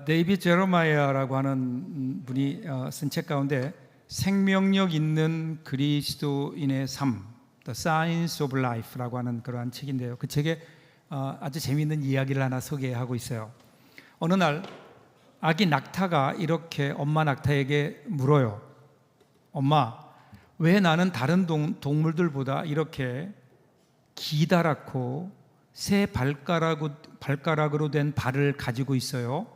데이비드 제러마이어라고 하는 분이 쓴 책 가운데 생명력 있는 그리스도인의 삶, The Science of Life라고 하는 그러한 책인데요. 그 책에 아주 재미있는 이야기를 하나 소개하고 있어요. 어느 날 아기 낙타가 이렇게 엄마 낙타에게 물어요. 엄마, 왜 나는 다른 동물들보다 이렇게 기다랗고 새 발가락으로 된 발을 가지고 있어요?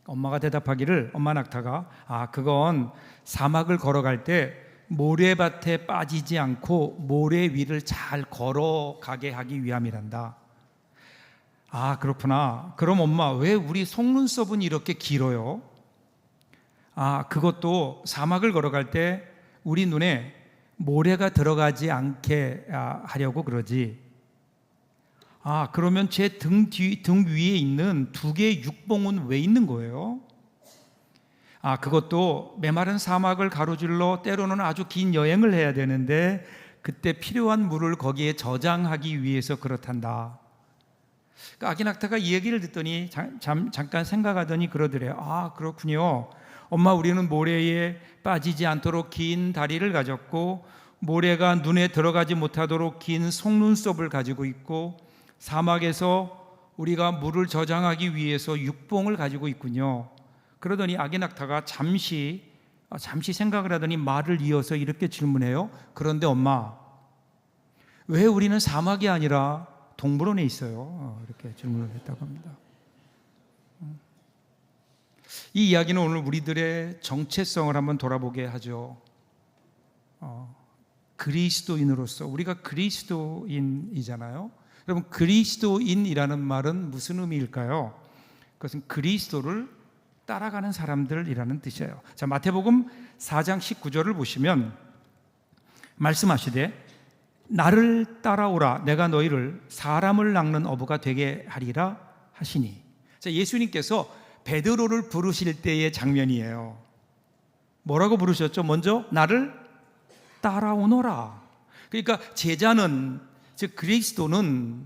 엄마가 대답하기를, 엄마 낙타가 그건 사막을 걸어갈 때 모래밭에 빠지지 않고 모래 위를 잘 걸어가게 하기 위함이란다. 그렇구나. 그럼 엄마, 왜 우리 속눈썹은 이렇게 길어요? 그것도 사막을 걸어갈 때 우리 눈에 모래가 들어가지 않게 하려고 그러지. 그러면 제 등 위에 있는 두 개의 육봉은 왜 있는 거예요? 그것도 메마른 사막을 가로질러 때로는 아주 긴 여행을 해야 되는데 그때 필요한 물을 거기에 저장하기 위해서 그렇단다. 그러니까 아기 낙타가 이 얘기를 듣더니 잠깐 생각하더니 그러더래요. 그렇군요. 엄마, 우리는 모래에 빠지지 않도록 긴 다리를 가졌고 모래가 눈에 들어가지 못하도록 긴 속눈썹을 가지고 있고 사막에서 우리가 물을 저장하기 위해서 육봉을 가지고 있군요. 그러더니 아기 낙타가 잠시 생각을 하더니 말을 이어서 이렇게 질문해요. 그런데 엄마, 왜 우리는 사막이 아니라 동물원에 있어요? 이렇게 질문을 했다고 합니다. 이 이야기는 오늘 우리들의 정체성을 한번 돌아보게 하죠. 그리스도인으로서 우리가 그리스도인이잖아요. 여러분, 그리스도인이라는 말은 무슨 의미일까요? 그것은 그리스도를 따라가는 사람들이라는 뜻이에요. 자, 마태복음 4장 19절을 보시면 말씀하시되 나를 따라오라, 내가 너희를 사람을 낚는 어부가 되게 하리라 하시니. 자, 예수님께서 베드로를 부르실 때의 장면이에요. 뭐라고 부르셨죠? 먼저 나를 따라오너라. 그러니까 제자는, 즉 그리스도는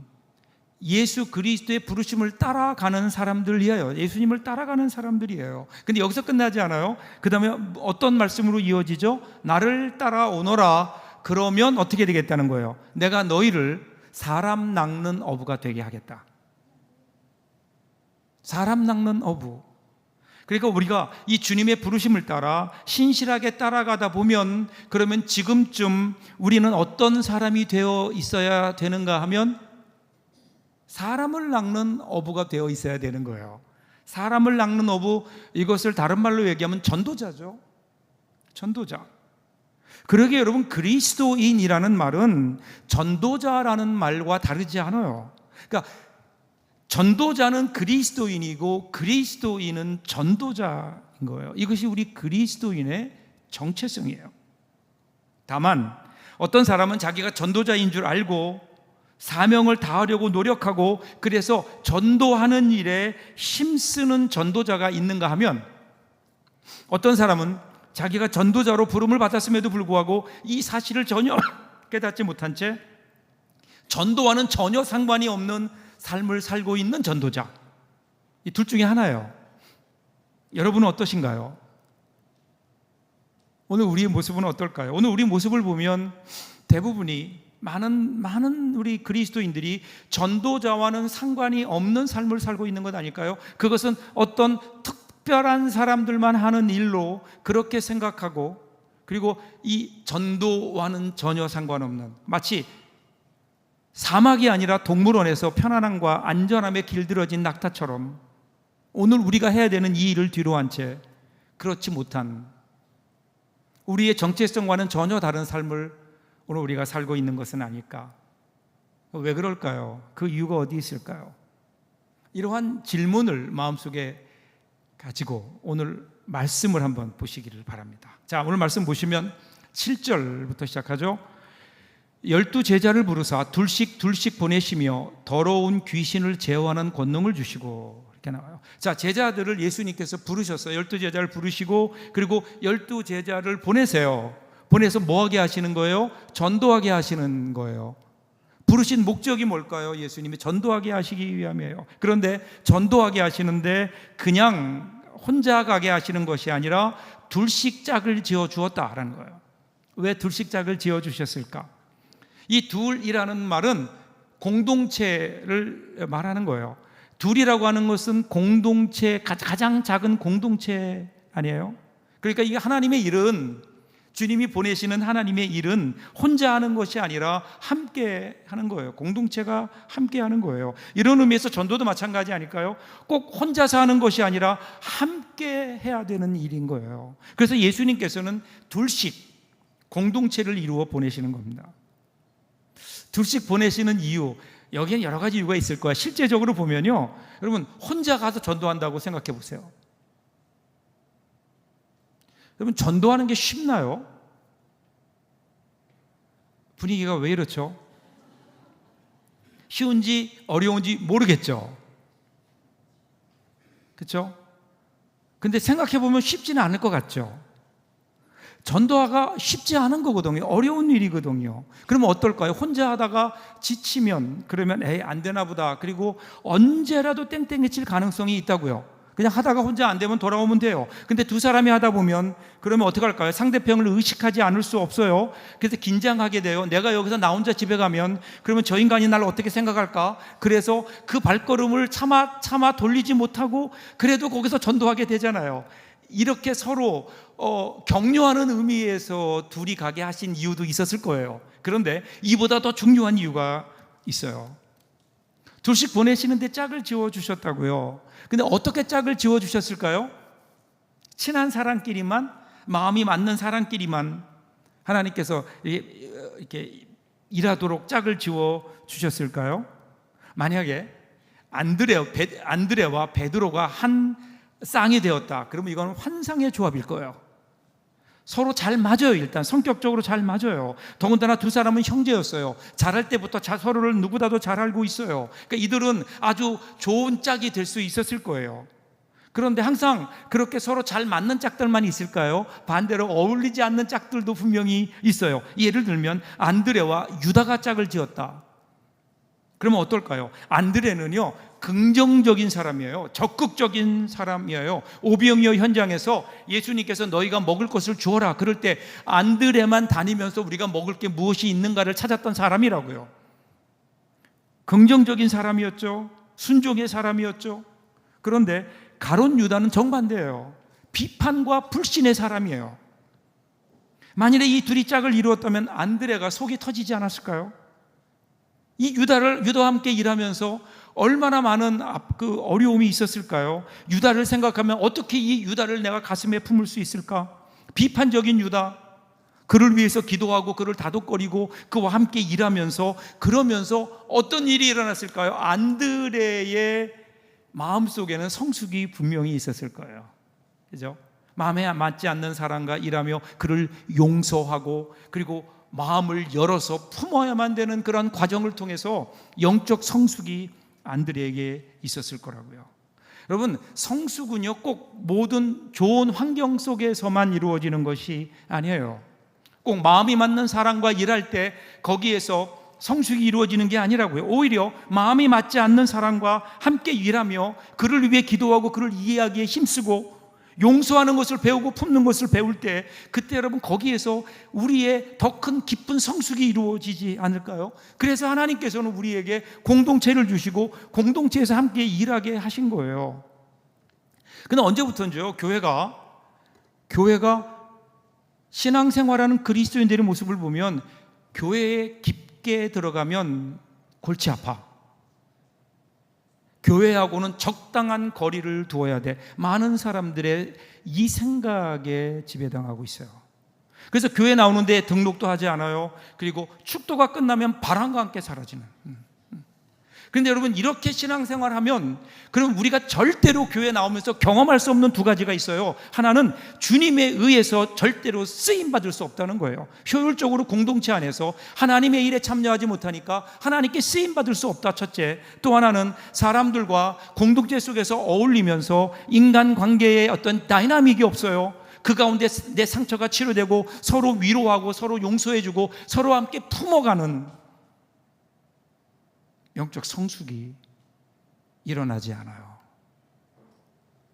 예수 그리스도의 부르심을 따라가는 사람들이에요. 예수님을 따라가는 사람들이에요. 근데 여기서 끝나지 않아요. 그 다음에 어떤 말씀으로 이어지죠? 나를 따라오너라. 그러면 어떻게 되겠다는 거예요? 내가 너희를 사람 낚는 어부가 되게 하겠다. 사람 낚는 어부. 그러니까 우리가 이 주님의 부르심을 따라 신실하게 따라가다 보면, 그러면 지금쯤 우리는 어떤 사람이 되어 있어야 되는가 하면 사람을 낚는 어부가 되어 있어야 되는 거예요. 사람을 낚는 어부, 이것을 다른 말로 얘기하면 전도자죠. 전도자. 그러게 여러분, 그리스도인이라는 말은 전도자라는 말과 다르지 않아요. 그러니까 전도자는 그리스도인이고 그리스도인은 전도자인 거예요. 이것이 우리 그리스도인의 정체성이에요. 다만 어떤 사람은 자기가 전도자인 줄 알고 사명을 다하려고 노력하고 그래서 전도하는 일에 힘쓰는 전도자가 있는가 하면, 어떤 사람은 자기가 전도자로 부름을 받았음에도 불구하고 이 사실을 전혀 깨닫지 못한 채 전도와는 전혀 상관이 없는 삶을 살고 있는 전도자. 이 둘 중에 하나예요. 여러분은 어떠신가요? 오늘 우리의 모습은 어떨까요? 오늘 우리 모습을 보면 대부분이 많은 우리 그리스도인들이 전도자와는 상관이 없는 삶을 살고 있는 것 아닐까요? 그것은 어떤 특별한 사람들만 하는 일로 그렇게 생각하고, 그리고 이 전도와는 전혀 상관없는, 마치 사막이 아니라 동물원에서 편안함과 안전함에 길들여진 낙타처럼 오늘 우리가 해야 되는 이 일을 뒤로 한 채 그렇지 못한, 우리의 정체성과는 전혀 다른 삶을 오늘 우리가 살고 있는 것은 아닐까? 왜 그럴까요? 그 이유가 어디 있을까요? 이러한 질문을 마음속에 가지고 오늘 말씀을 한번 보시기를 바랍니다. 자, 오늘 말씀 보시면 7절부터 시작하죠. 12제자를 부르사 둘씩 보내시며 더러운 귀신을 제어하는 권능을 주시고, 이렇게 나와요. 자, 제자들을 예수님께서 부르셨어요. 12제자를 부르시고, 그리고 12제자를 보내세요. 보내서 뭐 하게 하시는 거예요? 전도하게 하시는 거예요. 부르신 목적이 뭘까요? 예수님이 전도하게 하시기 위함이에요. 그런데 전도하게 하시는데 그냥 혼자 가게 하시는 것이 아니라 둘씩 짝을 지어 주었다라는 거예요. 왜 둘씩 짝을 지어 주셨을까? 이 둘이라는 말은 공동체를 말하는 거예요. 둘이라고 하는 것은 공동체, 가장 작은 공동체 아니에요? 그러니까 이게 하나님의 일은, 주님이 보내시는 하나님의 일은 혼자 하는 것이 아니라 함께 하는 거예요. 공동체가 함께 하는 거예요. 이런 의미에서 전도도 마찬가지 아닐까요? 꼭 혼자서 하는 것이 아니라 함께 해야 되는 일인 거예요. 그래서 예수님께서는 둘씩 공동체를 이루어 보내시는 겁니다. 둘씩 보내시는 이유, 여기엔 여러 가지 이유가 있을 거야. 실제적으로 보면요, 여러분 혼자 가서 전도한다고 생각해 보세요. 여러분 전도하는 게 쉽나요? 분위기가 왜 이렇죠? 쉬운지 어려운지 모르겠죠. 그렇죠? 근데 생각해 보면 쉽지는 않을 것 같죠. 전도가 쉽지 않은 거거든요. 어려운 일이거든요. 그러면 어떨까요? 혼자 하다가 지치면, 그러면 안 되나 보다. 그리고 언제라도 땡땡이 칠 가능성이 있다고요. 그냥 하다가 혼자 안 되면 돌아오면 돼요. 근데 두 사람이 하다 보면 그러면 어떻게 할까요? 상대편을 의식하지 않을 수 없어요. 그래서 긴장하게 돼요. 내가 여기서 나 혼자 집에 가면 그러면 저 인간이 나를 어떻게 생각할까? 그래서 그 발걸음을 차마 돌리지 못하고 그래도 거기서 전도하게 되잖아요. 이렇게 서로 격려하는 의미에서 둘이 가게 하신 이유도 있었을 거예요. 그런데 이보다 더 중요한 이유가 있어요. 둘씩 보내시는데 짝을 지어주셨다고요. 근데 어떻게 짝을 지어주셨을까요? 친한 사람끼리만, 마음이 맞는 사람끼리만 하나님께서 이렇게 일하도록 짝을 지어주셨을까요? 만약에 안드레와 베드로가 한 쌍이 되었다, 그러면 이건 환상의 조합일 거예요. 서로 잘 맞아요. 일단 성격적으로 잘 맞아요. 더군다나 두 사람은 형제였어요. 자랄 때부터 서로를 누구보다도 잘 알고 있어요. 그러니까 이들은 아주 좋은 짝이 될 수 있었을 거예요. 그런데 항상 그렇게 서로 잘 맞는 짝들만 있을까요? 반대로 어울리지 않는 짝들도 분명히 있어요. 예를 들면 안드레와 유다가 짝을 지었다. 그러면 어떨까요? 안드레는요, 긍정적인 사람이에요. 적극적인 사람이에요. 오병이어 현장에서 예수님께서 너희가 먹을 것을 주어라 그럴 때 안드레만 다니면서 우리가 먹을 게 무엇이 있는가를 찾았던 사람이라고요. 긍정적인 사람이었죠. 순종의 사람이었죠. 그런데 가룟 유다는 정반대예요. 비판과 불신의 사람이에요. 만일에 이 둘이 짝을 이루었다면 안드레가 속이 터지지 않았을까요? 이 유다와 함께 일하면서 얼마나 많은 그 어려움이 있었을까요? 유다를 생각하면 어떻게 이 유다를 내가 가슴에 품을 수 있을까? 비판적인 유다, 그를 위해서 기도하고 그를 다독거리고 그와 함께 일하면서, 그러면서 어떤 일이 일어났을까요? 안드레의 마음속에는 성숙이 분명히 있었을 거예요. 그죠? 마음에 맞지 않는 사람과 일하며 그를 용서하고, 그리고 마음을 열어서 품어야만 되는 그런 과정을 통해서 영적 성숙이 안드레에게 있었을 거라고요. 여러분, 성숙은요 꼭 모든 좋은 환경 속에서만 이루어지는 것이 아니에요. 꼭 마음이 맞는 사람과 일할 때 거기에서 성숙이 이루어지는 게 아니라고요. 오히려 마음이 맞지 않는 사람과 함께 일하며 그를 위해 기도하고 그를 이해하기에 힘쓰고 용서하는 것을 배우고 품는 것을 배울 때, 그때 여러분 거기에서 우리의 더 큰 깊은 성숙이 이루어지지 않을까요? 그래서 하나님께서는 우리에게 공동체를 주시고 공동체에서 함께 일하게 하신 거예요. 근데 언제부터인지요, 교회가 신앙생활하는 그리스도인들의 모습을 보면 교회에 깊게 들어가면 골치 아파. 교회하고는 적당한 거리를 두어야 돼. 많은 사람들의 이 생각에 지배당하고 있어요. 그래서 교회 나오는데 등록도 하지 않아요. 그리고 축도가 끝나면 바람과 함께 사라지는. 그런데 여러분, 이렇게 신앙생활하면 그럼 우리가 절대로 교회 나오면서 경험할 수 없는 두 가지가 있어요. 하나는 주님에 의해서 절대로 쓰임받을 수 없다는 거예요. 효율적으로 공동체 안에서 하나님의 일에 참여하지 못하니까 하나님께 쓰임받을 수 없다, 첫째. 또 하나는 사람들과 공동체 속에서 어울리면서 인간관계에 어떤 다이나믹이 없어요. 그 가운데 내 상처가 치료되고 서로 위로하고 서로 용서해주고 서로 함께 품어가는 영적 성숙이 일어나지 않아요.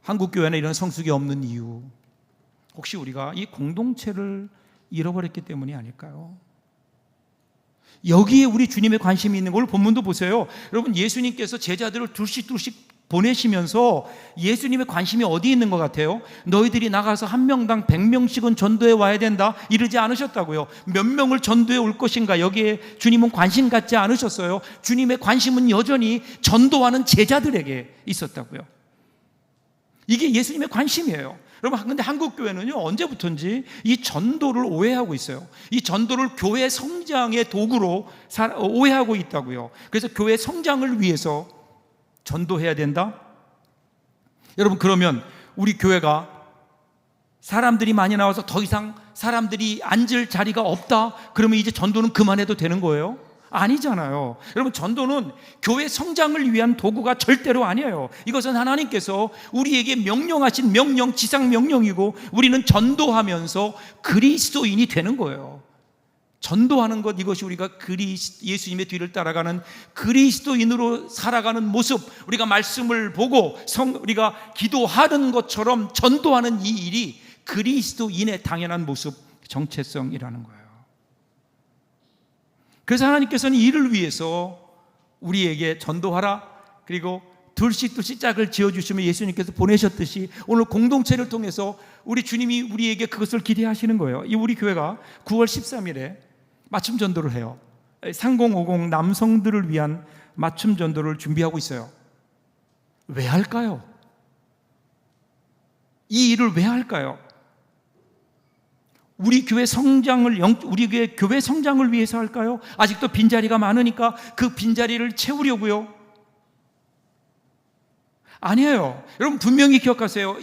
한국 교회는 이런 성숙이 없는 이유, 혹시 우리가 이 공동체를 잃어버렸기 때문이 아닐까요? 여기에 우리 주님의 관심이 있는 걸 본문도 보세요. 여러분, 예수님께서 제자들을 둘씩 보내시면서 예수님의 관심이 어디 있는 것 같아요? 너희들이 나가서 한 명당 100명씩은 전도해 와야 된다 이러지 않으셨다고요. 몇 명을 전도해 올 것인가, 여기에 주님은 관심 갖지 않으셨어요. 주님의 관심은 여전히 전도하는 제자들에게 있었다고요. 이게 예수님의 관심이에요. 여러분, 근데 한국 교회는요, 언제부터인지 이 전도를 오해하고 있어요. 이 전도를 교회 성장의 도구로 오해하고 있다고요. 그래서 교회 성장을 위해서 전도해야 된다? 여러분, 그러면 우리 교회가 사람들이 많이 나와서 더 이상 사람들이 앉을 자리가 없다? 그러면 이제 전도는 그만해도 되는 거예요? 아니잖아요. 여러분, 전도는 교회 성장을 위한 도구가 절대로 아니에요. 이것은 하나님께서 우리에게 명령하신 명령, 지상 명령이고, 우리는 전도하면서 그리스도인이 되는 거예요. 전도하는 것, 이것이 우리가 예수님의 뒤를 따라가는 그리스도인으로 살아가는 모습, 우리가 말씀을 보고 우리가 기도하는 것처럼 전도하는 이 일이 그리스도인의 당연한 모습, 정체성이라는 거예요. 그래서 하나님께서는 이를 위해서 우리에게 전도하라, 그리고 둘씩 짝을 지어주시면 예수님께서 보내셨듯이 오늘 공동체를 통해서 우리 주님이 우리에게 그것을 기대하시는 거예요. 이 우리 교회가 9월 13일에 맞춤 전도를 해요. 3050 남성들을 위한 맞춤 전도를 준비하고 있어요. 왜 할까요? 이 일을 왜 할까요? 우리 교회 성장을 위해서 할까요? 아직도 빈자리가 많으니까 그 빈자리를 채우려고요? 아니에요. 여러분, 분명히 기억하세요.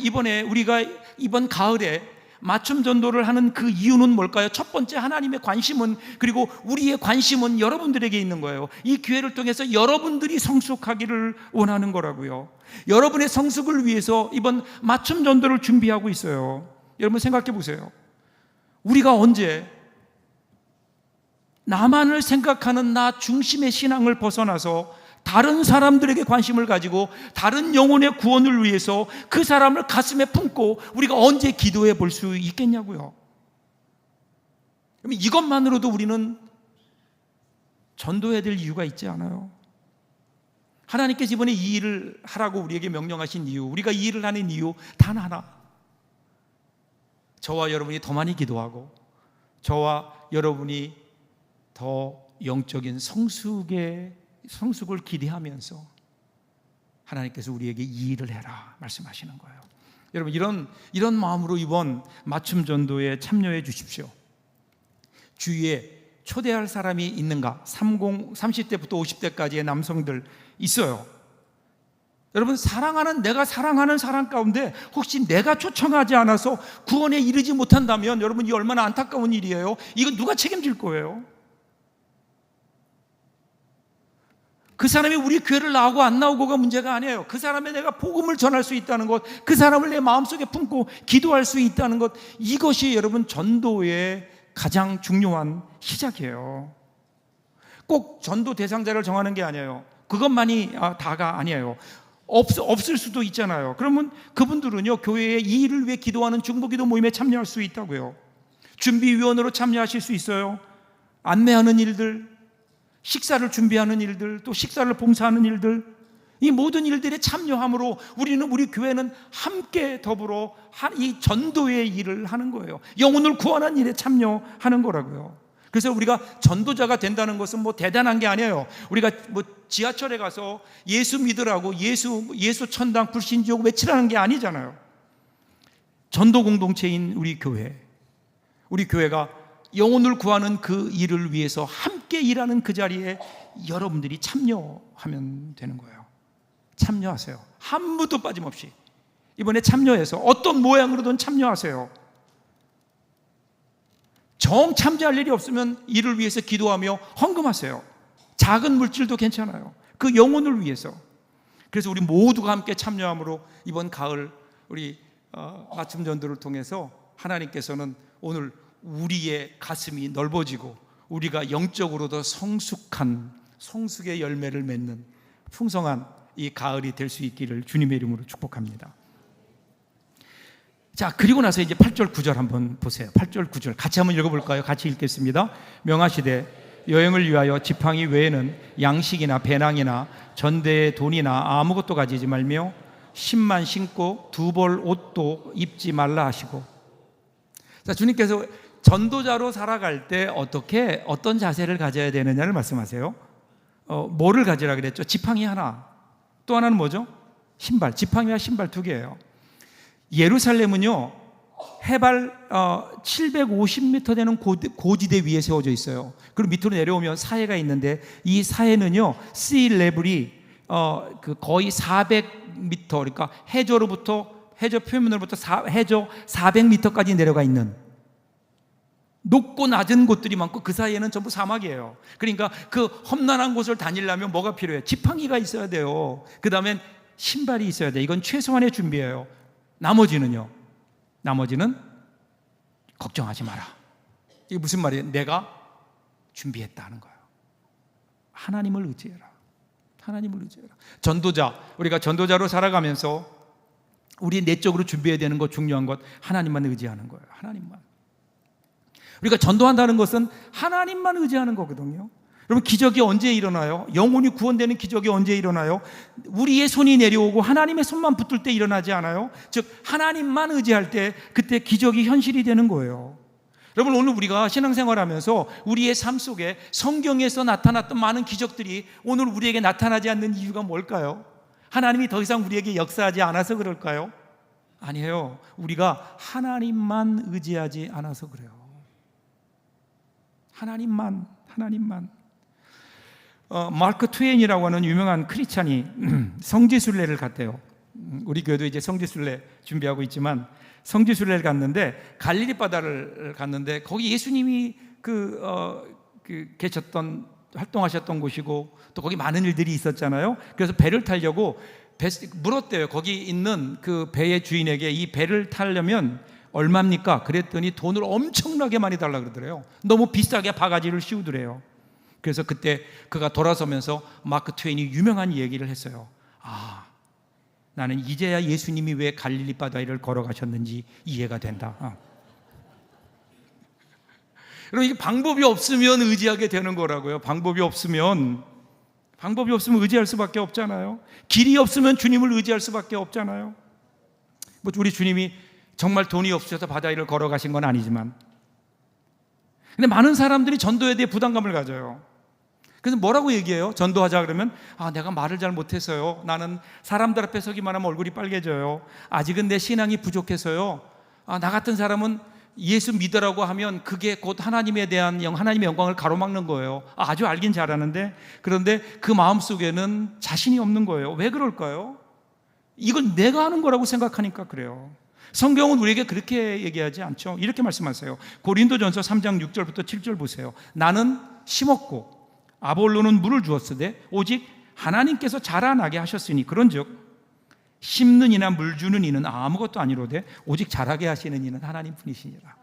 우리가 이번 가을에 맞춤 전도를 하는 그 이유는 뭘까요? 첫 번째, 하나님의 관심은, 그리고 우리의 관심은 여러분들에게 있는 거예요. 이 기회를 통해서 여러분들이 성숙하기를 원하는 거라고요. 여러분의 성숙을 위해서 이번 맞춤 전도를 준비하고 있어요. 여러분, 생각해 보세요. 우리가 언제 나만을 생각하는 나 중심의 신앙을 벗어나서 다른 사람들에게 관심을 가지고 다른 영혼의 구원을 위해서 그 사람을 가슴에 품고 우리가 언제 기도해 볼 수 있겠냐고요. 그러면 이것만으로도 우리는 전도해야 될 이유가 있지 않아요? 하나님께서 이번에 이 일을 하라고 우리에게 명령하신 이유, 우리가 이 일을 하는 이유 단 하나, 저와 여러분이 더 많이 기도하고 저와 여러분이 더 영적인 성숙을 기대하면서 하나님께서 우리에게 이 일을 해라 말씀하시는 거예요. 여러분, 이런 마음으로 이번 맞춤 전도에 참여해 주십시오. 주위에 초대할 사람이 있는가? 30대부터 50대까지의 남성들 있어요. 여러분, 내가 사랑하는 사람 가운데 혹시 내가 초청하지 않아서 구원에 이르지 못한다면 여러분, 이 얼마나 안타까운 일이에요. 이거 누가 책임질 거예요? 그 사람이 우리 교회를 나오고 안 나오고가 문제가 아니에요. 그 사람에 내가 복음을 전할 수 있다는 것, 그 사람을 내 마음속에 품고 기도할 수 있다는 것, 이것이 여러분 전도의 가장 중요한 시작이에요. 꼭 전도 대상자를 정하는 게 아니에요. 그것만이 다가 아니에요. 없을 수도 있잖아요. 그러면 그분들은요, 교회에 이 일을 위해 기도하는 중보기도 모임에 참여할 수 있다고요. 준비위원으로 참여하실 수 있어요. 안내하는 일들, 식사를 준비하는 일들, 또 식사를 봉사하는 일들, 이 모든 일들에 참여함으로 우리 교회는 함께 더불어 이 전도의 일을 하는 거예요. 영혼을 구원하는 일에 참여하는 거라고요. 그래서 우리가 전도자가 된다는 것은 뭐 대단한 게 아니에요. 우리가 뭐 지하철에 가서 예수 믿으라고 예수 천당 불신지옥 외치라는 게 아니잖아요. 전도 공동체인 우리 교회가 영혼을 구하는 그 일을 위해서 함께 일하는 그 자리에 여러분들이 참여하면 되는 거예요. 참여하세요. 한 분도 빠짐없이 이번에 참여해서 어떤 모양으로든 참여하세요. 정 참여할 일이 없으면 이를 위해서 기도하며 헌금하세요. 작은 물질도 괜찮아요. 그 영혼을 위해서. 그래서 우리 모두가 함께 참여함으로 이번 가을 우리 맞춤 전도를 통해서 하나님께서는 오늘 우리의 가슴이 넓어지고 우리가 영적으로 더 성숙한 성숙의 열매를 맺는 풍성한 이 가을이 될 수 있기를 주님의 이름으로 축복합니다. 자, 그리고 나서 이제 8절 9절 한번 보세요. 8절 9절 같이 한번 읽어볼까요? 같이 읽겠습니다. 명하시되 여행을 위하여 지팡이 외에는 양식이나 배낭이나 전대의 돈이나 아무것도 가지지 말며 신만 신고 두 벌 옷도 입지 말라 하시고. 자, 주님께서 전도자로 살아갈 때 어떤 자세를 가져야 되느냐를 말씀하세요. 뭐를 가지라 그랬죠? 지팡이 하나, 또 하나는 뭐죠? 신발. 지팡이와 신발 2개예요. 예루살렘은요 해발 750m 되는 고지대 위에 세워져 있어요. 그리고 밑으로 내려오면 사해가 있는데 이 사해는요 sea level이 거의 400m, 그러니까 해저 표면으로부터 해저 400m까지 내려가 있는 높고 낮은 곳들이 많고 그 사이에는 전부 사막이에요. 그러니까 그 험난한 곳을 다니려면 뭐가 필요해요? 지팡이가 있어야 돼요. 그 다음엔 신발이 있어야 돼요. 이건 최소한의 준비예요. 나머지는 걱정하지 마라. 이게 무슨 말이에요? 내가 준비했다 하는 거예요. 하나님을 의지해라. 하나님을 의지해라. 우리가 전도자로 살아가면서 우리 내적으로 준비해야 되는 것, 중요한 것, 하나님만 의지하는 거예요. 하나님만. 우리가 전도한다는 것은 하나님만 의지하는 거거든요. 여러분, 기적이 언제 일어나요? 영혼이 구원되는 기적이 언제 일어나요? 우리의 손이 내려오고 하나님의 손만 붙들 때 일어나지 않아요? 즉 하나님만 의지할 때 그때 기적이 현실이 되는 거예요. 여러분, 오늘 우리가 신앙생활하면서 우리의 삶 속에 성경에서 나타났던 많은 기적들이 오늘 우리에게 나타나지 않는 이유가 뭘까요? 하나님이 더 이상 우리에게 역사하지 않아서 그럴까요? 아니에요. 우리가 하나님만 의지하지 않아서 그래요. 하나님만. 마크 트웨인이라고 하는 유명한 크리스찬이 성지순례를 갔대요. 우리 교회도 이제 성지순례 준비하고 있지만 성지순례를 갔는데 갈릴리 바다를 갔는데 거기 예수님이 계셨던 활동하셨던 곳이고 또 거기 많은 일들이 있었잖아요. 그래서 배를 타려고 물었대요. 거기 있는 그 배의 주인에게 이 배를 타려면 얼마입니까? 그랬더니 돈을 엄청나게 많이 달라 그러더래요. 너무 비싸게 바가지를 씌우더래요. 그래서 그때 그가 돌아서면서 마크 트웨인이 유명한 얘기를 했어요. 나는 이제야 예수님이 왜 갈릴리 바다를 걸어가셨는지 이해가 된다. 여러분, 이게 방법이 없으면 의지하게 되는 거라고요. 방법이 없으면 의지할 수밖에 없잖아요. 길이 없으면 주님을 의지할 수밖에 없잖아요. 우리 주님이 정말 돈이 없으셔서 바다 위를 걸어가신 건 아니지만, 근데 많은 사람들이 전도에 대해 부담감을 가져요. 그래서 뭐라고 얘기해요? 전도하자 그러면 내가 말을 잘 못해서요, 나는 사람들 앞에 서기만 하면 얼굴이 빨개져요, 아직은 내 신앙이 부족해서요, 나 같은 사람은 예수 믿으라고 하면 그게 곧 하나님에 대한 하나님의 영광을 가로막는 거예요. 아주 알긴 잘하는데, 그런데 그 마음속에는 자신이 없는 거예요. 왜 그럴까요? 이건 내가 하는 거라고 생각하니까 그래요. 성경은 우리에게 그렇게 얘기하지 않죠. 이렇게 말씀하세요. 고린도전서 3장 6절부터 7절 보세요. 나는 심었고 아볼로는 물을 주었으되 오직 하나님께서 자라나게 하셨으니 그런즉 심는 이나 물 주는 이는 아무것도 아니로되 오직 자라게 하시는 이는 하나님 뿐이시니라.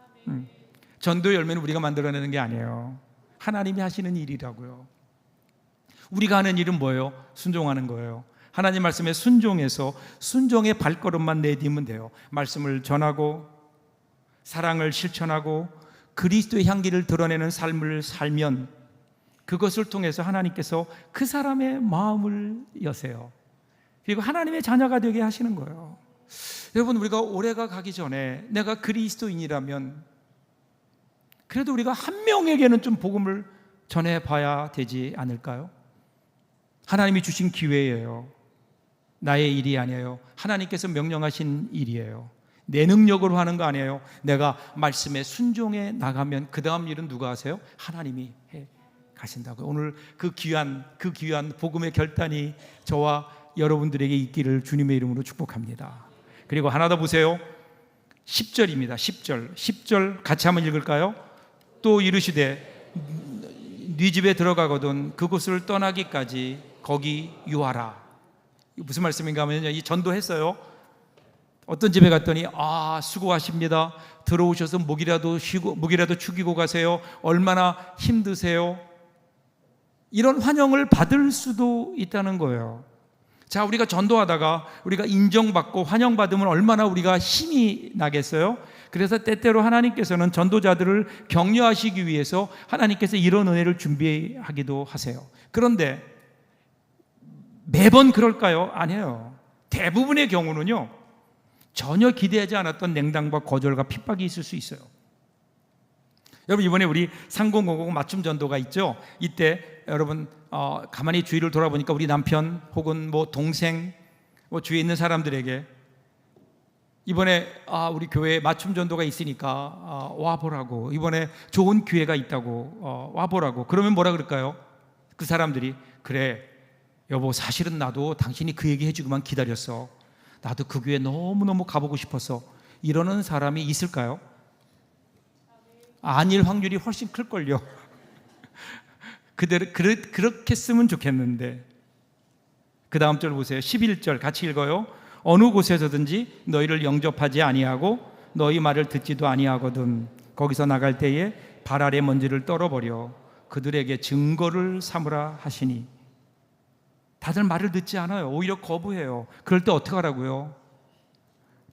전도의 열매는 우리가 만들어내는 게 아니에요. 하나님이 하시는 일이라고요. 우리가 하는 일은 뭐예요? 순종하는 거예요. 하나님 말씀에 순종해서 순종의 발걸음만 내딛으면 돼요. 말씀을 전하고 사랑을 실천하고 그리스도의 향기를 드러내는 삶을 살면 그것을 통해서 하나님께서 그 사람의 마음을 여세요. 그리고 하나님의 자녀가 되게 하시는 거예요. 여러분, 우리가 올해가 가기 전에 내가 그리스도인이라면 그래도 우리가 한 명에게는 좀 복음을 전해봐야 되지 않을까요? 하나님이 주신 기회예요. 나의 일이 아니에요. 하나님께서 명령하신 일이에요. 내 능력으로 하는 거 아니에요. 내가 말씀에 순종해 나가면 그 다음 일은 누가 하세요? 하나님이 해 가신다고요. 오늘 그 귀한 복음의 결단이 저와 여러분들에게 있기를 주님의 이름으로 축복합니다. 그리고 하나 더 보세요. 10절입니다. 10절 같이 한번 읽을까요? 또 이르시되 네 집에 들어가거든 그곳을 떠나기까지 거기 유하라. 무슨 말씀인가 하면요, 이 전도했어요. 어떤 집에 갔더니 수고하십니다. 들어오셔서 목이라도 죽이고 가세요. 얼마나 힘드세요. 이런 환영을 받을 수도 있다는 거예요. 자, 우리가 전도하다가 우리가 인정받고 환영받으면 얼마나 우리가 힘이 나겠어요? 그래서 때때로 하나님께서는 전도자들을 격려하시기 위해서 하나님께서 이런 은혜를 준비하기도 하세요. 그런데 매번 그럴까요? 아니에요. 대부분의 경우는요, 전혀 기대하지 않았던 냉담과 거절과 핍박이 있을 수 있어요. 여러분, 이번에 우리 상공공공 맞춤 전도가 있죠. 이때 여러분 가만히 주위를 돌아보니까 우리 남편 혹은 뭐 동생, 뭐 주위에 있는 사람들에게 이번에 우리 교회에 맞춤 전도가 있으니까 와보라고, 이번에 좋은 기회가 있다고 와보라고. 그러면 뭐라 그럴까요? 그 사람들이, 그래 여보, 사실은 나도 당신이 그 얘기 해주기만 기다렸어. 나도 그 교회 너무너무 가보고 싶었어. 이러는 사람이 있을까요? 아닐 확률이 훨씬 클걸요. 그렇게 쓰면 좋겠는데. 그 다음 절 보세요. 11절 같이 읽어요. 어느 곳에서든지 너희를 영접하지 아니하고 너희 말을 듣지도 아니하거든. 거기서 나갈 때에 발 아래 먼지를 떨어버려 그들에게 증거를 삼으라 하시니. 다들 말을 듣지 않아요. 오히려 거부해요. 그럴 때 어떻게 하라고요?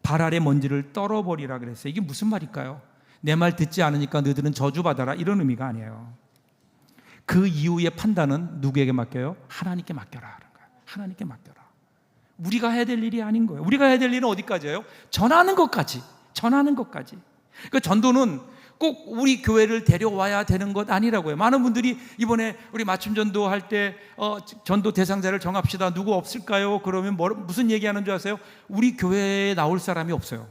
발 아래 먼지를 떨어버리라 그랬어요. 이게 무슨 말일까요? 내 말 듣지 않으니까 너희들은 저주받아라, 이런 의미가 아니에요. 그 이후의 판단은 누구에게 맡겨요? 하나님께 맡겨라. 하나님께 맡겨라. 우리가 해야 될 일이 아닌 거예요. 우리가 해야 될 일은 어디까지예요? 전하는 것까지. 전하는 것까지. 그 전도는 꼭 우리 교회를 데려와야 되는 것 아니라고요. 많은 분들이 이번에 우리 맞춤 전도할 때 전도 대상자를 정합시다. 누구 없을까요? 그러면 무슨 얘기하는 줄 아세요? 우리 교회에 나올 사람이 없어요.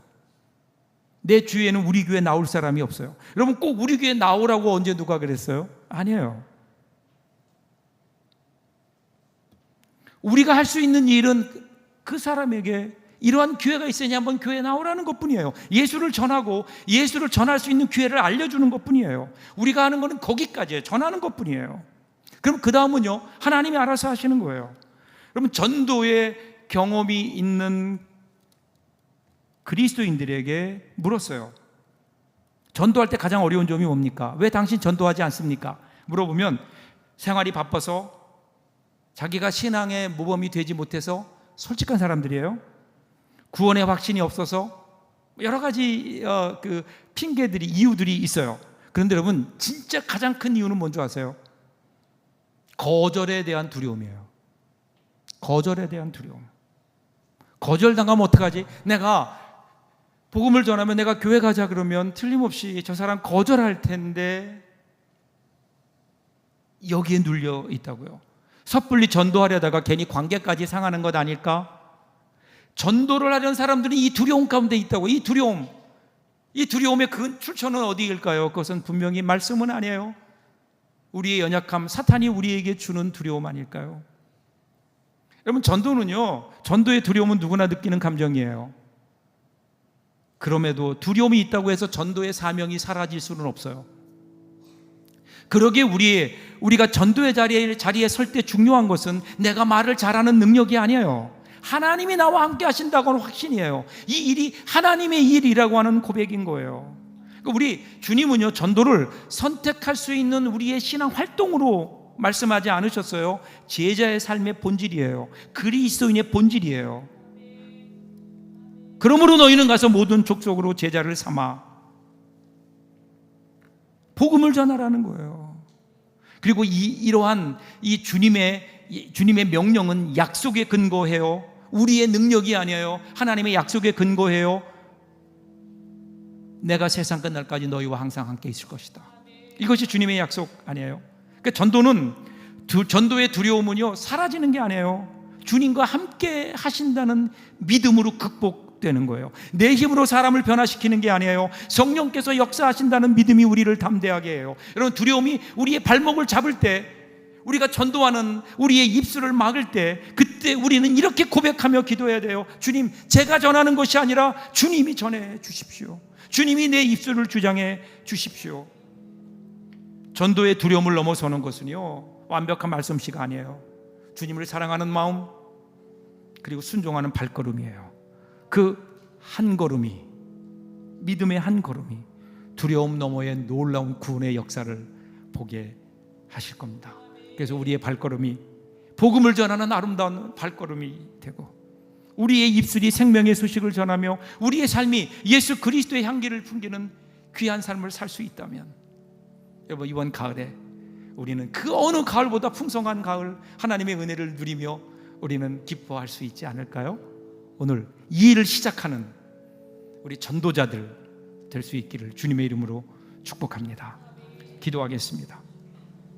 내 주위에는 우리 교회 나올 사람이 없어요. 여러분, 꼭 우리 교회 나오라고 언제 누가 그랬어요? 아니에요. 우리가 할 수 있는 일은 그 사람에게 이러한 기회가 있으니 한번 교회에 나오라는 것뿐이에요. 예수를 전하고 예수를 전할 수 있는 기회를 알려주는 것뿐이에요. 우리가 하는 것은 거기까지예요. 전하는 것뿐이에요. 그럼 그 다음은요, 하나님이 알아서 하시는 거예요. 여러분, 전도의 경험이 있는 그리스도인들에게 물었어요. 전도할 때 가장 어려운 점이 뭡니까? 왜 당신 전도하지 않습니까? 물어보면 생활이 바빠서, 자기가 신앙의 모범이 되지 못해서, 솔직한 사람들이에요. 구원의 확신이 없어서, 여러 가지 핑계들이, 이유들이 있어요. 그런데 여러분, 진짜 가장 큰 이유는 뭔지 아세요? 거절에 대한 두려움이에요. 거절에 대한 두려움. 거절당하면 어떡하지? 내가 복음을 전하면, 내가 교회 가자 그러면 틀림없이 저 사람 거절할 텐데, 여기에 눌려 있다고요. 섣불리 전도하려다가 괜히 관계까지 상하는 것 아닐까? 전도를 하려는 사람들은 이 두려움 가운데 있다고. 이 두려움의 그 출처는 어디일까요? 그것은 분명히 말씀은 아니에요. 우리의 연약함, 사탄이 우리에게 주는 두려움 아닐까요? 여러분, 전도는요, 전도의 두려움은 누구나 느끼는 감정이에요. 그럼에도 두려움이 있다고 해서 전도의 사명이 사라질 수는 없어요. 그러기에 우리가 전도의 자리에 설 때 중요한 것은 내가 말을 잘하는 능력이 아니에요. 하나님이 나와 함께 하신다고는 확신이에요. 이 일이 하나님의 일이라고 하는 고백인 거예요. 우리 주님은요, 전도를 선택할 수 있는 우리의 신앙 활동으로 말씀하지 않으셨어요. 제자의 삶의 본질이에요. 그리스도인의 본질이에요. 그러므로 너희는 가서 모든 족속으로 제자를 삼아 복음을 전하라는 거예요. 그리고 이러한 이 주님의 명령은 약속에 근거해요. 우리의 능력이 아니에요. 하나님의 약속에 근거해요. 내가 세상 끝날까지 너희와 항상 함께 있을 것이다. 이것이 주님의 약속 아니에요? 그러니까 전도의 두려움은요, 사라지는 게 아니에요. 주님과 함께 하신다는 믿음으로 극복되는 거예요. 내 힘으로 사람을 변화시키는 게 아니에요. 성령께서 역사하신다는 믿음이 우리를 담대하게 해요. 여러분, 두려움이 우리의 발목을 잡을 때, 우리가 전도하는 우리의 입술을 막을 때, 그때 우리는 이렇게 고백하며 기도해야 돼요. 주님, 제가 전하는 것이 아니라 주님이 전해 주십시오. 주님이 내 입술을 주장해 주십시오. 전도의 두려움을 넘어서는 것은요, 완벽한 말솜씨가 아니에요. 주님을 사랑하는 마음, 그리고 순종하는 발걸음이에요. 그 한 걸음이, 믿음의 한 걸음이 두려움 너머의 놀라운 구원의 역사를 보게 하실 겁니다. 그래서 우리의 발걸음이 복음을 전하는 아름다운 발걸음이 되고, 우리의 입술이 생명의 소식을 전하며 우리의 삶이 예수 그리스도의 향기를 풍기는 귀한 삶을 살 수 있다면, 여러분, 이번 가을에 우리는 그 어느 가을보다 풍성한 가을, 하나님의 은혜를 누리며 우리는 기뻐할 수 있지 않을까요? 오늘 이 일을 시작하는 우리 전도자들 될 수 있기를 주님의 이름으로 축복합니다. 기도하겠습니다.